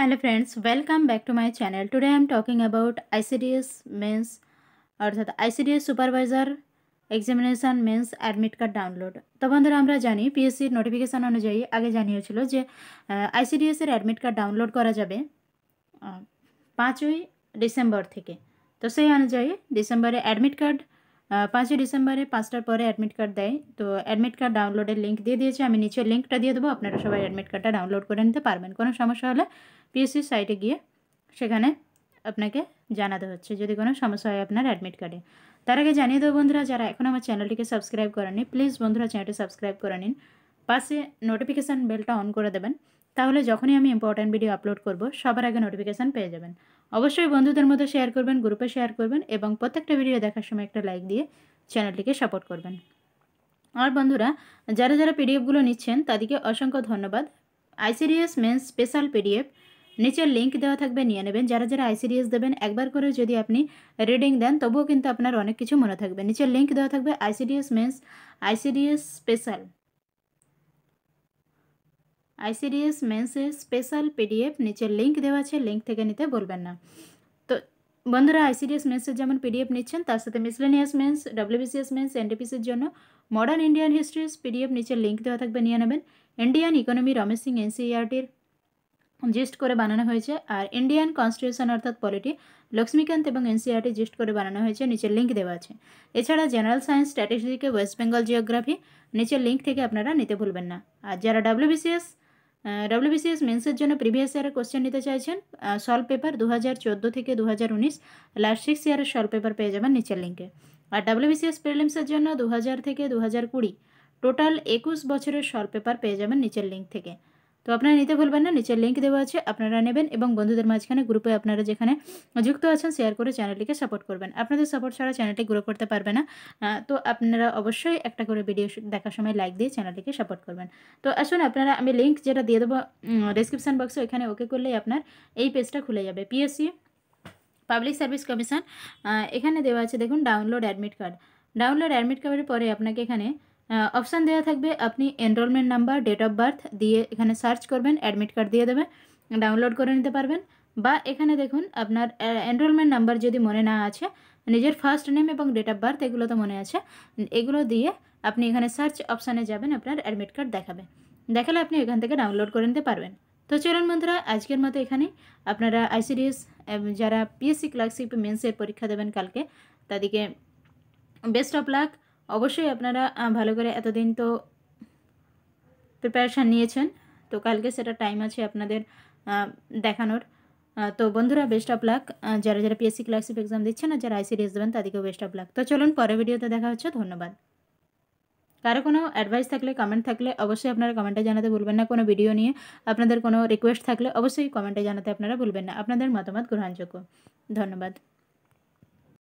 Hello friends, welcome back to my channel. Today I am talking about ICDS mains अर्थात ICDS supervisor examination mains admit card download. তো বন্ধুরা আমরা জানি পিএসসির notification অনুযায়ী আগে জানিয়েছিল যে ICDS এর অ্যাডমিট কার্ড ডাউনলোড করা যাবে 5ই ডিসেম্বর থেকে। তো সেই অনুযায়ী ডিসেম্বরে অ্যাডমিট কার্ড 5ই ডিসেম্বরে 5টার পরে অ্যাডমিট কার্ড দেয়। তো অ্যাডমিট কার্ড ডাউনলোডের লিঙ্ক দিয়ে দিয়েছে, আমি নিচে লিঙ্কটা দিয়ে দেবো, আপনারা সবাই অ্যাডমিট কার্ডটা ডাউনলোড করে নিতে পারবেন। কোনো সমস্যা হলে পিএসসির সাইটে গিয়ে সেখানে আপনাকে জানাতে হচ্ছে যদি কোনো সমস্যা হয় আপনার অ্যাডমিট কার্ডে। তার আগে জানিয়ে দেবো বন্ধুরা, যারা এখন আমার চ্যানেলটিকে সাবস্ক্রাইব করেননি প্লিজ বন্ধুরা চ্যানেলটি সাবস্ক্রাইব করে নিন, পাশে নোটিফিকেশান বেলটা অন করে দেবেন, তাহলে যখনই আমি ইম্পর্ট্যান্ট ভিডিও আপলোড করব সবার আগে নোটিফিকেশান পেয়ে যাবেন। অবশ্যই বন্ধুদের মধ্যে শেয়ার করবেন, গ্রুপে শেয়ার করবেন এবং প্রত্যেকটা ভিডিও দেখার সময় একটা লাইক দিয়ে চ্যানেলটিকে সাপোর্ট করবেন। আর বন্ধুরা যারা যারা পিডিএফগুলো নিচ্ছেন তাদেরকে অসংখ্য ধন্যবাদ। ICDS মেন্স স্পেশাল পিডিএফ নিচের লিঙ্ক দেওয়া থাকবে, নিয়ে নেবেন। যারা যারা ICDS দেবেন একবার করে যদি আপনি রিডিং দেন তবুও কিন্তু আপনার অনেক কিছু মনে থাকবে। নিচের লিঙ্ক দেওয়া থাকবে ICDS mains ICDS special ICDS মেন্সের স্পেশাল পিডিএফ নিচের লিঙ্ক দেওয়া আছে, লিঙ্ক থেকে নিতে বলবেন না। তো বন্ধুরা ICDS মেন্সের যেমন পিডিএফ নিচ্ছেন তার সাথে মিসলেনিয়াস মেন্স, WBCS মেন্স, NTPCর জন্য মডার্ন ইন্ডিয়ান হিস্ট্রিজ পিডিএফ নিচের লিঙ্ক দেওয়া থাকবে, নিয়ে নেবেন। ইন্ডিয়ান ইকোনমি রমেশ সিং NCERTর জিস্ট করে বানানো হয়েছে, আর ইন্ডিয়ান কনস্টিটিউশন অর্থাৎ পলিটি লক্ষ্মীকান্ত এবং NCERT জিস্ট করে বানানো হয়েছে, নিচের লিঙ্ক দেওয়া আছে। এছাড়া জেনারেল সায়েন্স, স্ট্যাটিস্টিকে, ওয়েস্ট বেঙ্গল জিওগ্রাফি নিচের লিঙ্ক থেকে আপনারা নিতে ভুলবেন না। আর যারা WBCS মেন্সের জন্য প্রিভিয়াস ইয়ারের কোশ্চেন নিতে চাইছেন, সলভ পেপার 2014 থেকে 2019 লাস্ট 6 ইয়ারের সলভ পেপার পেয়ে যাবেন নিচের লিঙ্কে। আর WBCS প্রিলিমসের জন্য 2000 থেকে 2020 টোটাল 21 বছরের সলভ পেপার পেয়ে যাবেন নিচের লিঙ্ক থেকে। তো আপনারা নিতে ভুলবেন না, নিচের লিঙ্ক দেওয়া আছে, আপনারা নেবেন এবং বন্ধুদের মাঝখানে গ্রুপে আপনারা যেখানে যুক্ত আছেন শেয়ার করে চ্যানেলটিকে সাপোর্ট করবেন। আপনাদের সাপোর্ট ছাড়া চ্যানেলটি গ্রো করতে পারবে না। তো আপনারা অবশ্যই একটা করে ভিডিও দেখার সময় লাইক দিয়ে চ্যানেলটিকে সাপোর্ট করবেন। তো আসুন আপনারা, আমি লিঙ্ক যেটা দিয়ে দেবো ডেসক্রিপশান বক্সে, ওইখানে ওকে করলেই আপনার এই পেজটা খুলে যাবে। পিএসসি পাবলিক সার্ভিস কমিশন এখানে দেওয়া আছে দেখুন, download admit card. Download admit কার্ডের পরে আপনাকে এখানে অপশান দেওয়া থাকবে, আপনি enrollment number, date of birth দিয়ে এখানে সার্চ করবেন, অ্যাডমিট কার্ড দিয়ে দেবে, ডাউনলোড করে নিতে পারবেন। বা এখানে দেখুন আপনার এনরোলমেন্ট নাম্বার যদি মনে না আছে, নিজের ফার্স্ট নেম এবং ডেট অফ বার্থ এগুলো তো মনে আছে, এগুলো দিয়ে আপনি এখানে সার্চ অপশানে যাবেন, আপনার অ্যাডমিট কার্ড দেখালে আপনি এখান থেকে ডাউনলোড করে নিতে পারবেন। তো চলুন বন্ধুরা আজকের মতো এখানেই। আপনারা ICDS যারা পিএসসি ক্লার্কশিপ মেন্সের পরীক্ষা দেবেন কালকে, তাদেরকে বেস্ট অফ লাক। অবশ্যই আপনারা ভালো করে এতদিন তো প্রিপারেশান নিয়েছেন, তো কালকে সেটা টাইম আছে আপনাদের দেখানোর। তো বন্ধুরা বেস্ট অফ লাক, যারা যারা পিএসসি ক্লার্কশিপ এক্সাম দিচ্ছেন আর যারা ICDS দেবেন তাদেরকেও বেস্ট অফ লাক। তো চলুন পরের ভিডিওতে দেখা হচ্ছে, ধন্যবাদ। কারো কোনো অ্যাডভাইস থাকলে, কমেন্ট থাকলে অবশ্যই আপনারা কমেন্টে জানাতে ভুলবেন না। কোনো ভিডিও নিয়ে আপনাদের কোনো রিকোয়েস্ট থাকলে অবশ্যই কমেন্টে জানাতে আপনারা ভুলবেন না। আপনাদের মতামত গ্রহণযোগ্য। ধন্যবাদ।